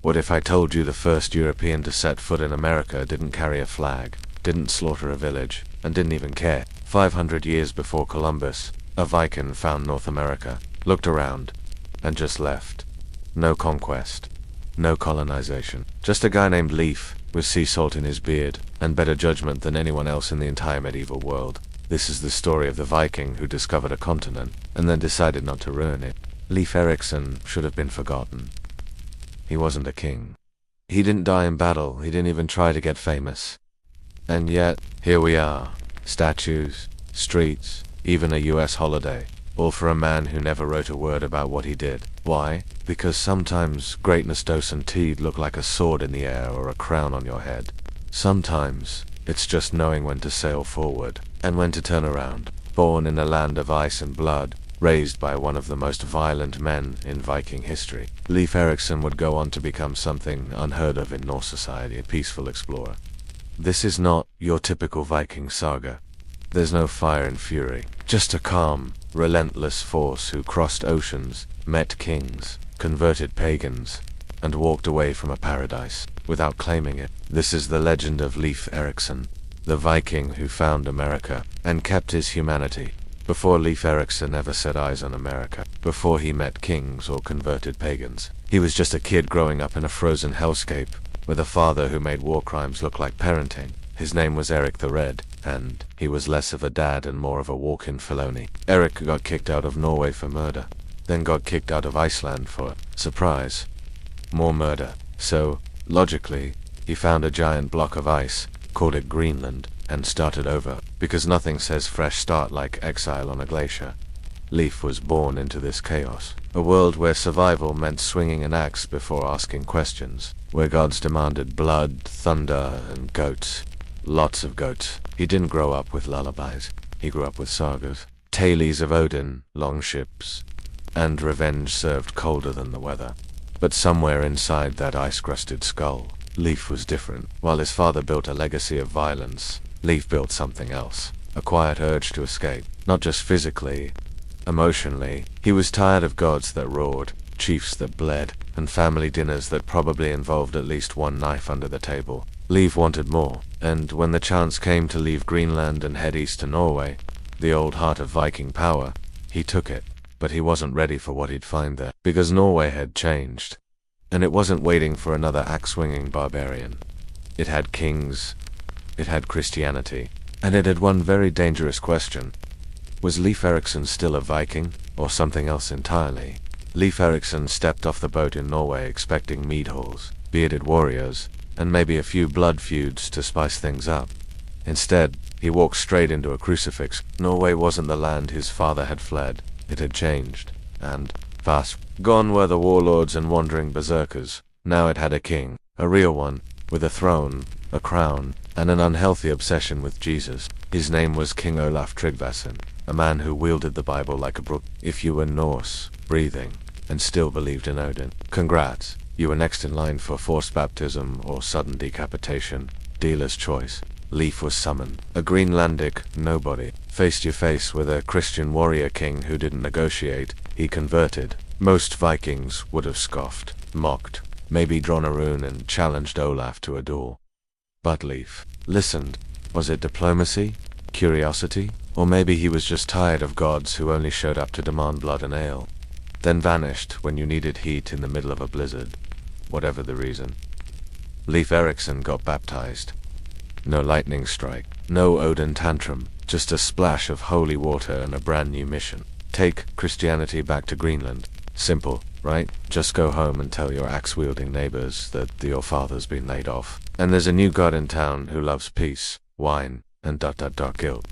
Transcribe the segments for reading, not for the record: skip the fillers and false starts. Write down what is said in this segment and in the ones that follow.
What if I told you the first European to set foot in America didn't carry a flag, didn't slaughter a village, and didn't even care? 500 years before Columbus, a Viking found North America, looked around, and just left. No conquest. No colonization. Just a guy named Leif, with sea salt in his beard, and better judgment than anyone else in the entire medieval world. This is the story of the Viking who discovered a continent, and then decided not to ruin it. Leif Erikson should have been forgotten. He wasn't a king. He didn't die in battle, he didn't even try to get famous. And yet, here we are. Statues, streets, even a US holiday. All for a man who never wrote a word about what he did. Why? Because sometimes greatness doesn't look like a sword in the air or a crown on your head. Sometimes, it's just knowing when to sail forward, and when to turn around. Born in a land of ice and blood, raised by one of the most violent men in Viking history, Leif Erikson would go on to become something unheard of in Norse society, a peaceful explorer. This is not your typical Viking saga. There's no fire and fury, just a calm, relentless force who crossed oceans, met kings, converted pagans, and walked away from a paradise, without claiming it. This is the legend of Leif Erikson, the Viking who found America, and kept his humanity. Before Leif Erikson ever set eyes on America, before he met kings or converted pagans, he was just a kid growing up in a frozen hellscape, with a father who made war crimes look like parenting. His name was Eric the Red, and he was less of a dad and more of a walk-in felony. Eric got kicked out of Norway for murder, then got kicked out of Iceland for, surprise, more murder. So, logically, he found a giant block of ice, called it Greenland, and started over, because nothing says fresh start like exile on a glacier. Leif was born into this chaos, a world where survival meant swinging an axe before asking questions, where gods demanded blood, thunder, and goats. Lots of goats. He didn't grow up with lullabies. He grew up with sagas. Tales of Odin, long ships, and revenge served colder than the weather. But somewhere inside that ice-crusted skull, Leif was different. While his father built a legacy of violence, Leif built something else. A quiet urge to escape. Not just physically, emotionally. He was tired of gods that roared, chiefs that bled, and family dinners that probably involved at least one knife under the table. Leif wanted more, and when the chance came to leave Greenland and head east to Norway, the old heart of Viking power, he took it. But he wasn't ready for what he'd find there, because Norway had changed, and it wasn't waiting for another axe-swinging barbarian. It had kings, it had Christianity, and it had one very dangerous question. Was Leif Erikson still a Viking, or something else entirely? Leif Erikson stepped off the boat in Norway expecting mead halls, bearded warriors, and maybe a few blood feuds to spice things up. Instead, he walked straight into a crucifix. Norway wasn't the land his father had fled. It had changed, and, fast, gone were the warlords and wandering berserkers. Now it had a king, a real one, with a throne, a crown, and an unhealthy obsession with Jesus. His name was King Olaf Tryggvason, a man who wielded the Bible like a brook. If you were Norse, breathing, and still believed in Odin, congrats, you were next in line for forced baptism or sudden decapitation. Dealer's choice. Leif was summoned. A Greenlandic nobody, faced your face with a Christian warrior king who didn't negotiate. He converted. Most Vikings would have scoffed, mocked, maybe drawn a rune and challenged Olaf to a duel. But Leif listened. Was it diplomacy? Curiosity? Or maybe he was just tired of gods who only showed up to demand blood and ale, then vanished when you needed heat in the middle of a blizzard. Whatever the reason. Leif Erikson got baptized. No lightning strike, no Odin tantrum, just a splash of holy water and a brand new mission. Take Christianity back to Greenland. Simple, right? Just go home and tell your axe-wielding neighbors that your father's been laid off, and there's a new god in town who loves peace, wine, and guilt.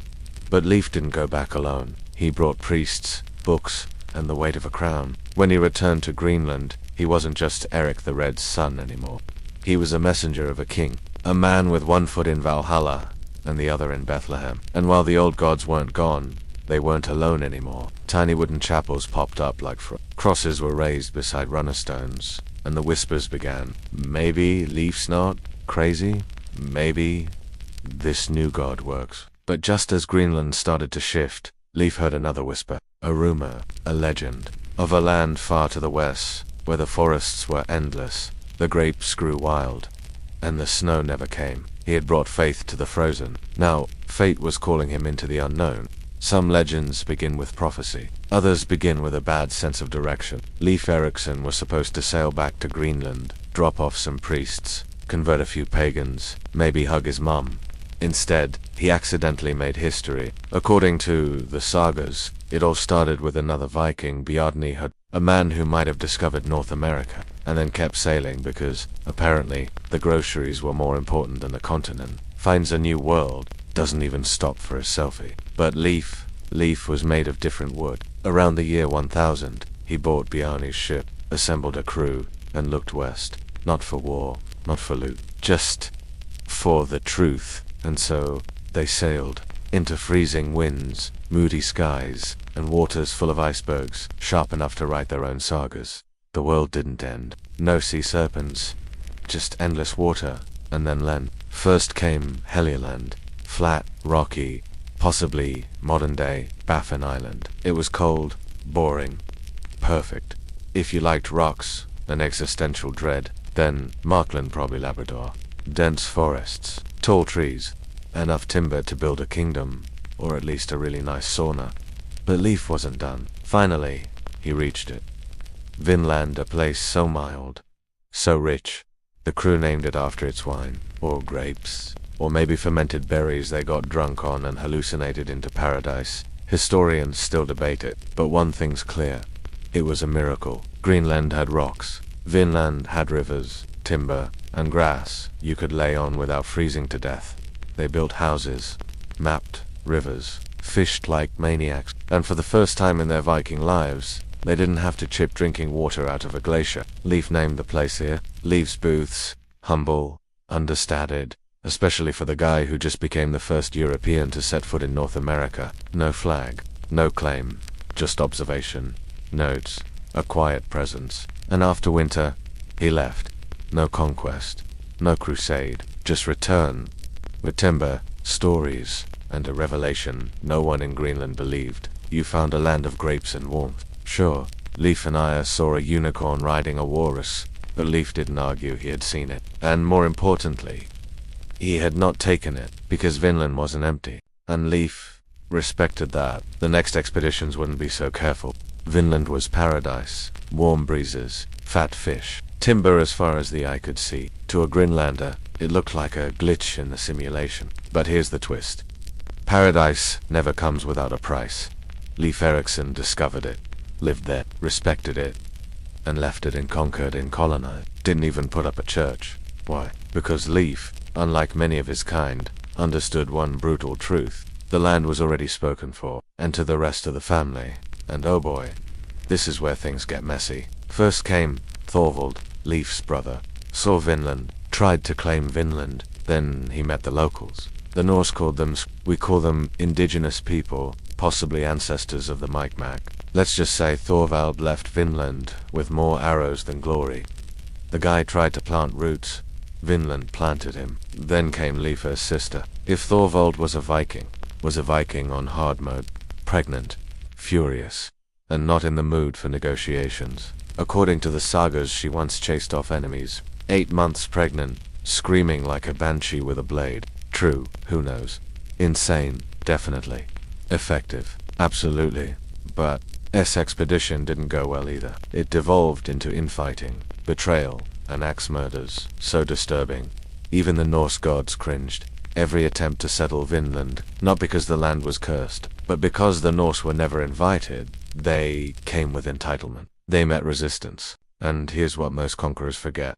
But Leif didn't go back alone. He brought priests, books, and the weight of a crown. When he returned to Greenland, he wasn't just Eric the Red's son anymore. He was a messenger of a king. A man with one foot in Valhalla and the other in Bethlehem. And while the old gods weren't gone, they weren't alone anymore. Tiny wooden chapels popped up like crosses were raised beside runner stones, and the whispers began. Maybe Leif's not crazy. Maybe this new god works. But just as Greenland started to shift, Leif heard another whisper. A rumor, a legend, of a land far to the west, where the forests were endless, The grapes grew wild, and the snow never came. He had brought faith to the frozen. Now, fate was calling him into the unknown. Some legends begin with prophecy. Others begin with a bad sense of direction. Leif Erikson was supposed to sail back to Greenland, drop off some priests, convert a few pagans, maybe hug his mum. Instead, he accidentally made history. According to the Sagas, it all started with another Viking, Bjarni, a man who might have discovered North America, and then kept sailing because, apparently, the groceries were more important than the continent. Finds a new world, doesn't even stop for a selfie. But Leif was made of different wood. Around the year 1000, he bought Bjarni's ship, assembled a crew, and looked west. Not for war, not for loot, just for the truth. And so, they sailed into freezing winds, moody skies, and waters full of icebergs, sharp enough to write their own sagas. The world didn't end. No sea serpents, just endless water, and then land. First came Helluland, flat, rocky, possibly modern-day Baffin Island. It was cold, boring, perfect. If you liked rocks and existential dread, then Markland, probably Labrador. Dense forests, tall trees, enough timber to build a kingdom, or at least a really nice sauna. But Leif wasn't done. Finally, he reached it. Vinland, a place so mild, so rich. The crew named it after its wine, or grapes, or maybe fermented berries they got drunk on and hallucinated into paradise. Historians still debate it, but one thing's clear. It was a miracle. Greenland had rocks. Vinland had rivers, timber, and grass you could lay on without freezing to death. They built houses, mapped rivers, fished like maniacs, and for the first time in their Viking lives, they didn't have to chip drinking water out of a glacier. Leif named the place here. Leif's booths, humble, understated, especially for the guy who just became the first European to set foot in North America. No flag, no claim, just observation, notes, a quiet presence. And after winter, he left. No conquest, no crusade, just return, with timber, stories, and a revelation no one in Greenland believed. You found a land of grapes and warmth. Sure, Leif and I saw a unicorn riding a walrus, but Leif didn't argue he had seen it. And more importantly, he had not taken it, because Vinland wasn't empty. And Leif respected that. The next expeditions wouldn't be so careful. Vinland was paradise, warm breezes, fat fish, timber as far as the eye could see. To a Greenlander, it looked like a glitch in the simulation. But here's the twist. Paradise never comes without a price. Leif Erikson discovered it, lived there, respected it, and left it unconquered and colonized. Didn't even put up a church. Why? Because Leif, unlike many of his kind, understood one brutal truth. The land was already spoken for, and to the rest of the family. And oh boy, this is where things get messy. First came Thorvald, Leif's brother, saw Vinland, tried to claim Vinland, then he met the locals. The Norse called them, we call them indigenous people, possibly ancestors of the Micmac. Let's just say Thorvald left Vinland with more arrows than glory. The guy tried to plant roots. Vinland planted him. Then came Leif's sister. If Thorvald was a Viking on hard mode, pregnant, furious, and not in the mood for negotiations. According to the sagas, she once chased off enemies. 8 months pregnant, screaming like a banshee with a blade. True, who knows? Insane, definitely. Effective, absolutely. But S expedition didn't go well either. It devolved into infighting, betrayal, and axe murders. So disturbing. Even the Norse gods cringed. Every attempt to settle Vinland, not because the land was cursed, but because the Norse were never invited, they came with entitlement. They met resistance. And here's what most conquerors forget.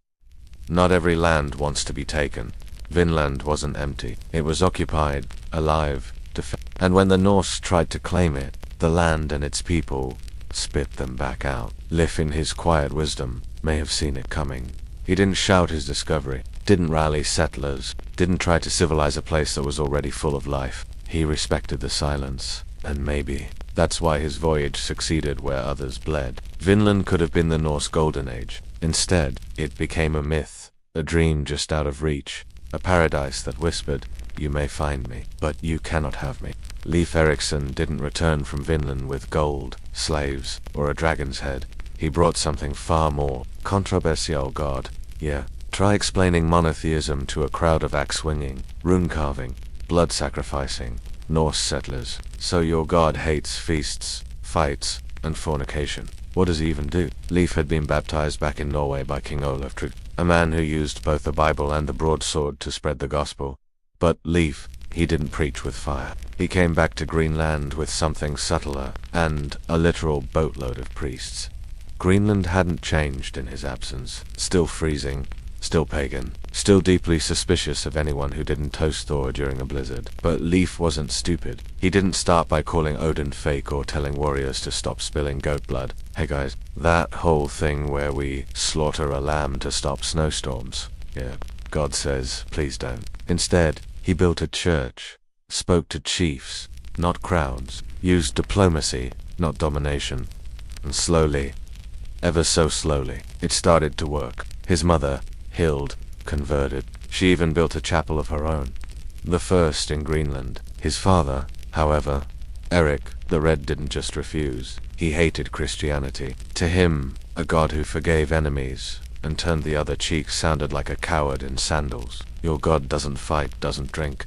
Not every land wants to be taken. Vinland wasn't empty. It was occupied, alive, and when the Norse tried to claim it, the land and its people spit them back out. Leif, in his quiet wisdom, may have seen it coming. He didn't shout his discovery, didn't rally settlers, didn't try to civilize a place that was already full of life. He respected the silence, and maybe that's why his voyage succeeded where others bled. Vinland could have been the Norse Golden Age. Instead, it became a myth, a dream just out of reach, a paradise that whispered, "You may find me, but you cannot have me." Leif Erikson didn't return from Vinland with gold, slaves, or a dragon's head. He brought something far more controversial. God, Yeah. Try explaining monotheism to a crowd of axe-swinging, rune-carving, blood-sacrificing Norse settlers. So your god hates feasts, fights, and fornication. What does he even do? Leif had been baptized back in Norway by King Olaf, a man who used both the Bible and the broadsword to spread the gospel. But Leif, he didn't preach with fire. He came back to Greenland with something subtler, and a literal boatload of priests. Greenland hadn't changed in his absence. Still freezing, still pagan, still deeply suspicious of anyone who didn't toast Thor during a blizzard. But Leif wasn't stupid. He didn't start by calling Odin fake or telling warriors to stop spilling goat blood. Hey guys, that whole thing where we slaughter a lamb to stop snowstorms. Yeah, God says, please don't. Instead, he built a church, spoke to chiefs, not crowds, used diplomacy, not domination, and slowly, ever so slowly, it started to work. His mother, Hild, converted. She even built a chapel of her own, the first in Greenland. His father, however, Eric the Red, didn't just refuse. He hated Christianity. To him, a god who forgave enemies and turned the other cheek sounded like a coward in sandals. Your god doesn't fight, doesn't drink,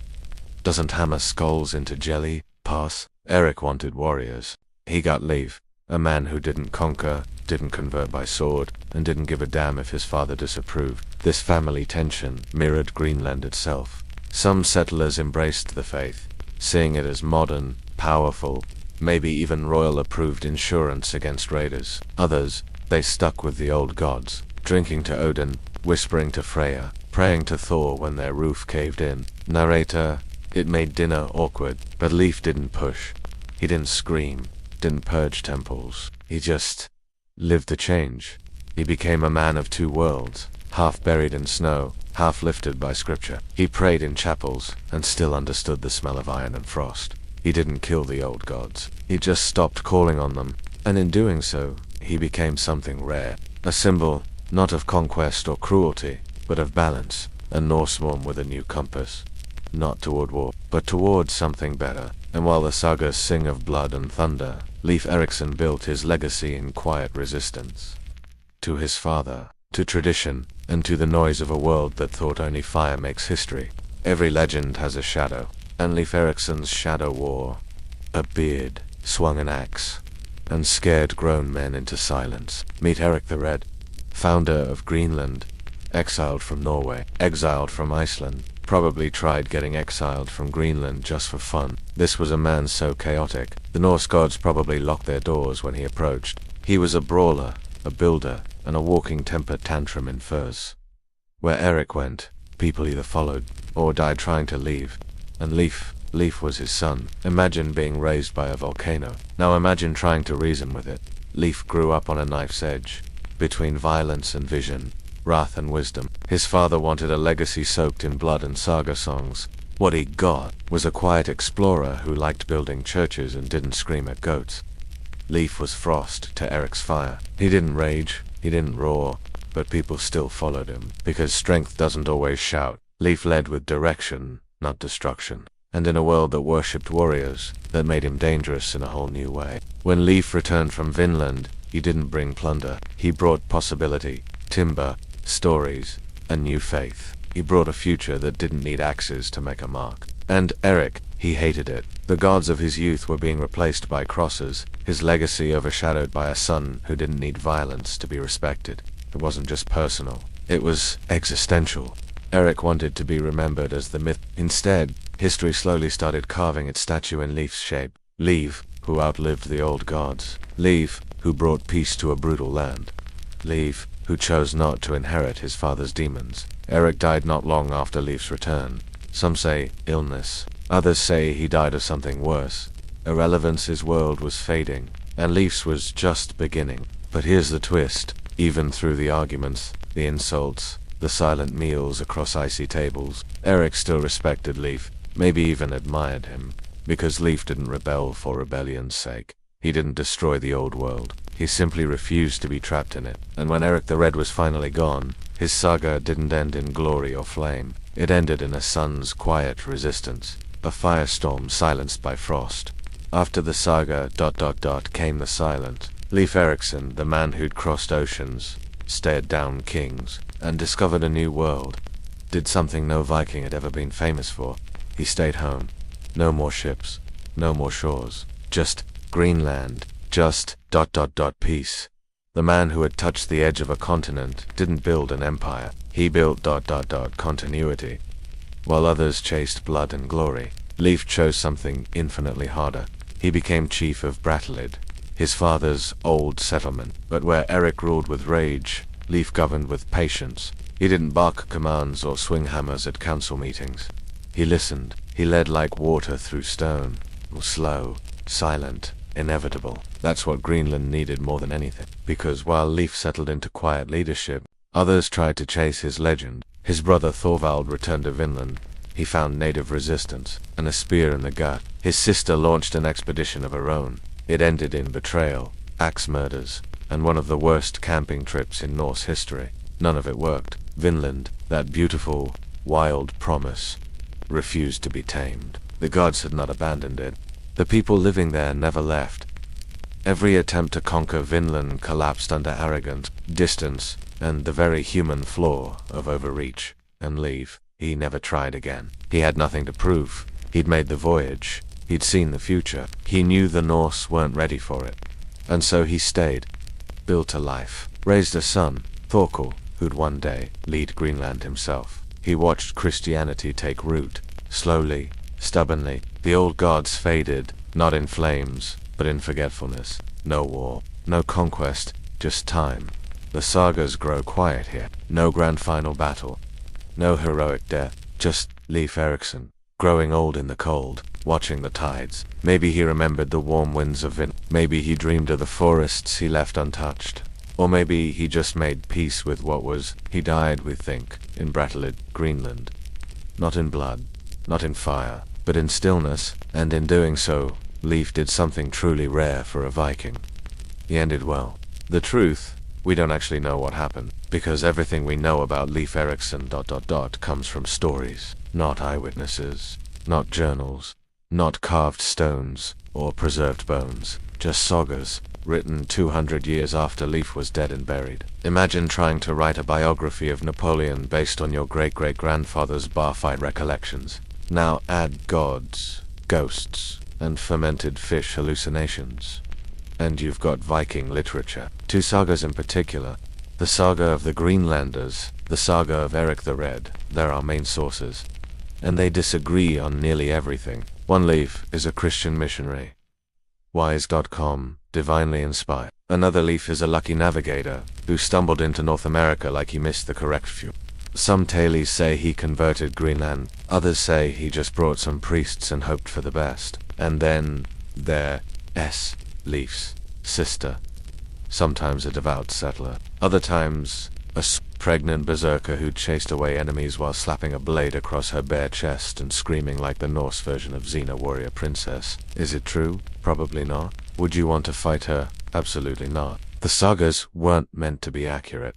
doesn't hammer skulls into jelly. Pass. Eric wanted warriors. He got Leif, a man who didn't conquer, didn't convert by sword, and didn't give a damn if his father disapproved. This family tension mirrored Greenland itself. Some settlers embraced the faith, seeing it as modern, powerful, maybe even royal-approved insurance against raiders. Others, they stuck with the old gods, drinking to Odin, whispering to Freya, praying to Thor when their roof caved in. Narrator, it made dinner awkward, but Leif didn't push. He didn't scream, didn't purge temples. He just lived the change. He became a man of two worlds, half buried in snow, half lifted by scripture. He prayed in chapels, and still understood the smell of iron and frost. He didn't kill the old gods. He just stopped calling on them, and in doing so, he became something rare. A symbol, not of conquest or cruelty, but of balance. A Norseman with a new compass. Not toward war, but toward something better. And while the sagas sing of blood and thunder, Leif Erikson built his legacy in quiet resistance. To his father, to tradition, and to the noise of a world that thought only fire makes history. Every legend has a shadow, and Leif Erikson's shadow wore a beard, swung an axe, and scared grown men into silence. Meet Eric the Red, founder of Greenland, exiled from Norway, exiled from Iceland, probably tried getting exiled from Greenland just for fun. This was a man so chaotic, the Norse gods probably locked their doors when he approached. He was a brawler, a builder, and a walking temper tantrum in furs. Where Eric went, people either followed, or died trying to leave. And Leif was his son. Imagine being raised by a volcano. Now imagine trying to reason with it. Leif grew up on a knife's edge, between violence and vision, wrath and wisdom. His father wanted a legacy soaked in blood and saga songs. What he got was a quiet explorer who liked building churches and didn't scream at goats. Leif was frost to Eric's fire. He didn't rage, he didn't roar, but people still followed him, because strength doesn't always shout. Leif led with direction, not destruction. And in a world that worshipped warriors, that made him dangerous in a whole new way. When Leif returned from Vinland, he didn't bring plunder. He brought possibility, timber, stories, a new faith. He brought a future that didn't need axes to make a mark. And Eric, he hated it. The gods of his youth were being replaced by crosses, his legacy overshadowed by a son who didn't need violence to be respected. It wasn't just personal, it was existential. Eric wanted to be remembered as the myth. Instead, history slowly started carving its statue in Leif's shape. Leif, who outlived the old gods. Leif, who brought peace to a brutal land. Leif, who chose not to inherit his father's demons. Eric died not long after Leif's return. Some say illness. Others say he died of something worse. Irrelevance's world was fading, and Leif's was just beginning. But here's the twist. Even through the arguments, the insults, the silent meals across icy tables, Eric still respected Leif, maybe even admired him, because Leif didn't rebel for rebellion's sake. He didn't destroy the old world. He simply refused to be trapped in it. And when Eric the Red was finally gone, his saga didn't end in glory or flame. It ended in a sun's quiet resistance, a firestorm silenced by frost. After the saga ... came the silence. Leif Erikson, the man who'd crossed oceans, stared down kings, and discovered a new world. Did something no Viking had ever been famous for. He stayed home. No more ships. No more shores. Just Greenland. Just ... peace. The man who had touched the edge of a continent didn't build an empire. He built ... continuity. While others chased blood and glory, Leif chose something infinitely harder. He became chief of Brattahlid, his father's old settlement. But where Eric ruled with rage, Leif governed with patience. He didn't bark commands or swing hammers at council meetings. He listened. He led like water through stone. Slow, silent, inevitable. That's what Greenland needed more than anything. Because while Leif settled into quiet leadership, others tried to chase his legend. His brother Thorvald returned to Vinland. He found native resistance and a spear in the gut. His sister launched an expedition of her own. It ended in betrayal, axe murders, and one of the worst camping trips in Norse history. None of it worked. Vinland, that beautiful, wild promise, refused to be tamed. The gods had not abandoned it. The people living there never left. Every attempt to conquer Vinland collapsed under arrogance, distance, and the very human flaw of overreach. And Leif, he never tried again. He had nothing to prove. He'd made the voyage. He'd seen the future. He knew the Norse weren't ready for it. And so he stayed, built a life, raised a son, Thorkel, who'd one day lead Greenland himself. He watched Christianity take root, slowly, stubbornly. The old gods faded, not in flames, but in forgetfulness. No war, no conquest, just time. The sagas grow quiet here. No grand final battle. No heroic death. Just Leif Erikson, growing old in the cold, watching the tides. Maybe he remembered the warm winds of Vinland. Maybe he dreamed of the forests he left untouched. Or maybe he just made peace with what was. He died, we think, in Brattahlid, Greenland. Not in blood, not in fire, but in stillness, and in doing so, Leif did something truly rare for a Viking. He ended well. The truth, we don't actually know what happened, because everything we know about Leif Erikson ... comes from stories, not eyewitnesses, not journals, not carved stones, or preserved bones, just sagas, written 200 years after Leif was dead and buried. Imagine trying to write a biography of Napoleon based on your great-great-grandfather's bar fight recollections. Now add gods, ghosts, and fermented fish hallucinations. And you've got Viking literature. Two sagas in particular. The saga of the Greenlanders, the saga of Eric the Red. They're our main sources. And they disagree on nearly everything. One Leif is a Christian missionary. Wise.com, divinely inspired. Another Leif is a lucky navigator, who stumbled into North America like he missed the correct few. Some tailies say he converted Greenland, others say he just brought some priests and hoped for the best. And then, there, Leif's sister. Sometimes a devout settler, other times a pregnant berserker who chased away enemies while slapping a blade across her bare chest and screaming like the Norse version of Xena warrior princess. Is it true? Probably not. Would you want to fight her? Absolutely not. The sagas weren't meant to be accurate.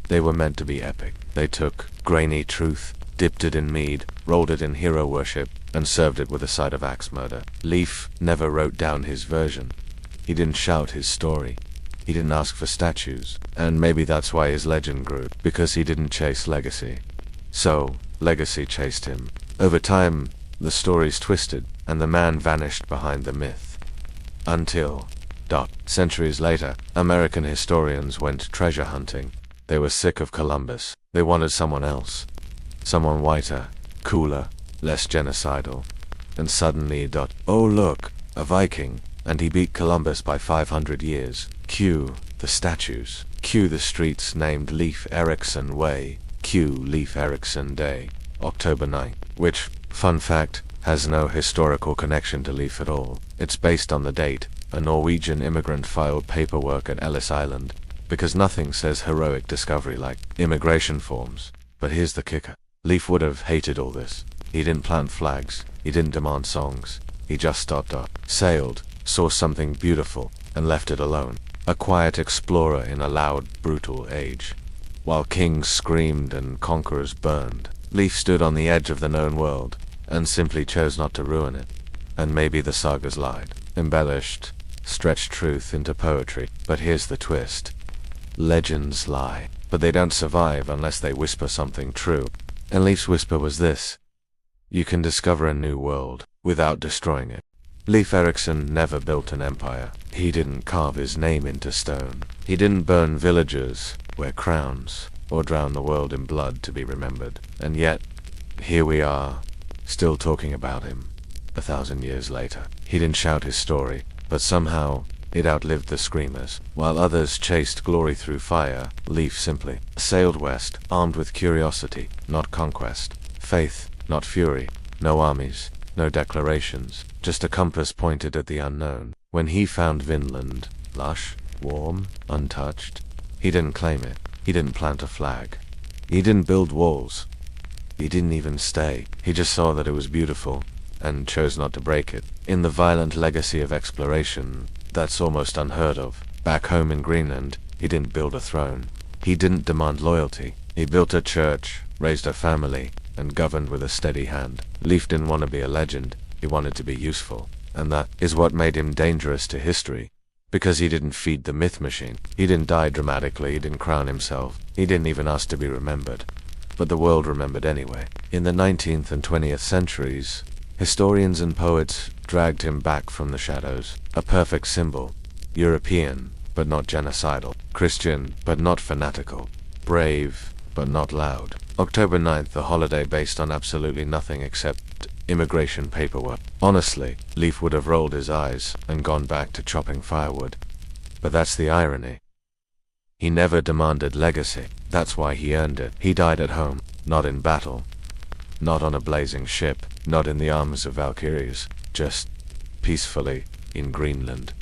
They were meant to be epic. They took grainy truth, dipped it in mead, rolled it in hero worship, and served it with a side of axe murder. Leif never wrote down his version. He didn't shout his story. He didn't ask for statues. And maybe that's why his legend grew, because he didn't chase legacy. So, legacy chased him. Over time, the stories twisted, and the man vanished behind the myth. Until... Centuries later, American historians went treasure hunting. They were sick of Columbus. They wanted someone else. Someone whiter, cooler, less genocidal. And suddenly, oh look, a Viking. And he beat Columbus by 500 years. Cue the statues. Cue the streets named Leif Erikson Way. Cue Leif Erikson Day, October 9th. Which, fun fact, has no historical connection to Leif at all. It's based on the date. A Norwegian immigrant filed paperwork at Ellis Island. Because nothing says heroic discovery like immigration forms. But here's the kicker. Leif would have hated all this. He didn't plant flags. He didn't demand songs. He just stopped up, sailed, saw something beautiful, and left it alone. A quiet explorer in a loud, brutal age. While kings screamed and conquerors burned, Leif stood on the edge of the known world, and simply chose not to ruin it. And maybe the sagas lied, embellished, stretched truth into poetry. But here's the twist. Legends lie, but they don't survive unless they whisper something true. And Leif's whisper was this: you can discover a new world without destroying it. Leif Erikson never built an empire. He didn't carve his name into stone. He didn't burn villages, wear crowns, or drown the world in blood to be remembered. And yet, here we are, still talking about him, 1,000 years later. He didn't shout his story, but somehow it outlived the screamers. While others chased glory through fire, Leif simply sailed west, armed with curiosity, not conquest, faith, not fury, no armies, no declarations, just a compass pointed at the unknown. When he found Vinland, lush, warm, untouched, he didn't claim it. He didn't plant a flag. He didn't build walls. He didn't even stay. He just saw that it was beautiful and chose not to break it. In the violent legacy of exploration, that's almost unheard of. Back home in Greenland, he didn't build a throne. He didn't demand loyalty. He built a church, raised a family, and governed with a steady hand. Leif didn't want to be a legend. He wanted to be useful. And that is what made him dangerous to history. Because he didn't feed the myth machine. He didn't die dramatically. He didn't crown himself. He didn't even ask to be remembered. But the world remembered anyway. In the 19th and 20th centuries, historians and poets dragged him back from the shadows. A perfect symbol. European, but not genocidal. Christian, but not fanatical. Brave, but not loud. October 9th, a holiday based on absolutely nothing except immigration paperwork. Honestly, Leif would have rolled his eyes and gone back to chopping firewood. But that's the irony. He never demanded legacy. That's why he earned it. He died at home, not in battle, not on a blazing ship, not in the arms of Valkyries, just peacefully in Greenland,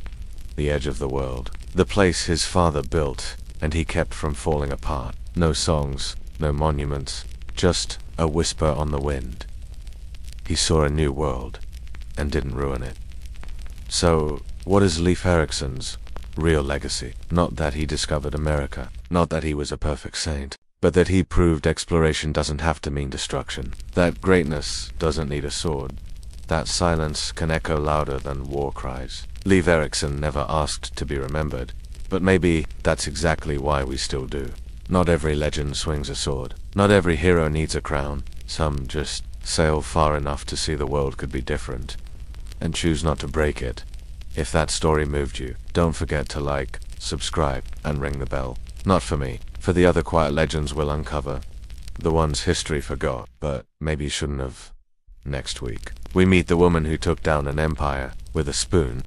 the edge of the world, the place his father built and he kept from falling apart. No songs, no monuments, just a whisper on the wind. He saw a new world and didn't ruin it. So, what is Leif Erikson's real legacy? Not that he discovered America, not that he was a perfect saint, but that he proved exploration doesn't have to mean destruction, that greatness doesn't need a sword, that silence can echo louder than war cries. Leif Erikson never asked to be remembered, but maybe that's exactly why we still do. Not every legend swings a sword. Not every hero needs a crown. Some just sail far enough to see the world could be different, and choose not to break it. If that story moved you, don't forget to like, subscribe, and ring the bell. Not for me, for the other quiet legends we'll uncover. The ones history forgot, but maybe shouldn't have. Next week, we meet the woman who took down an empire with a spoon.